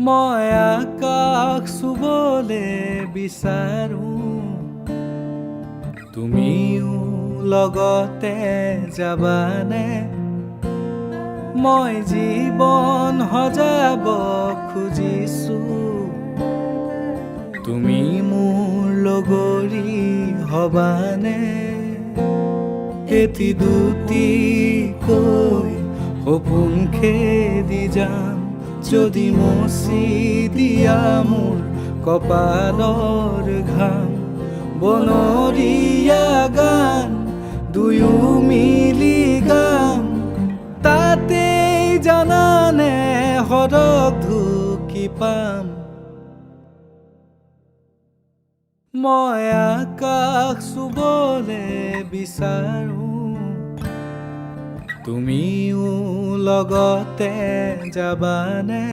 মই আকাশ চুবলে বিচাৰো, তুমিও লগতে যাবানে? মই জীৱন সজাব খুজিছো, তুমি মোৰ লগৰী হবানে? এটি দুটিকৈ সপোন খেদি যাম, যদি মচি দিয়া মোৰ কপালৰ ঘাম। বনৰীয়া গান দুয়ো মিলি গাম, তাতেই জানানে সৰগ ঢুকি পাম। মই আকাশ চুবলে বিচাৰো, তুমিও লগতে যাবানে?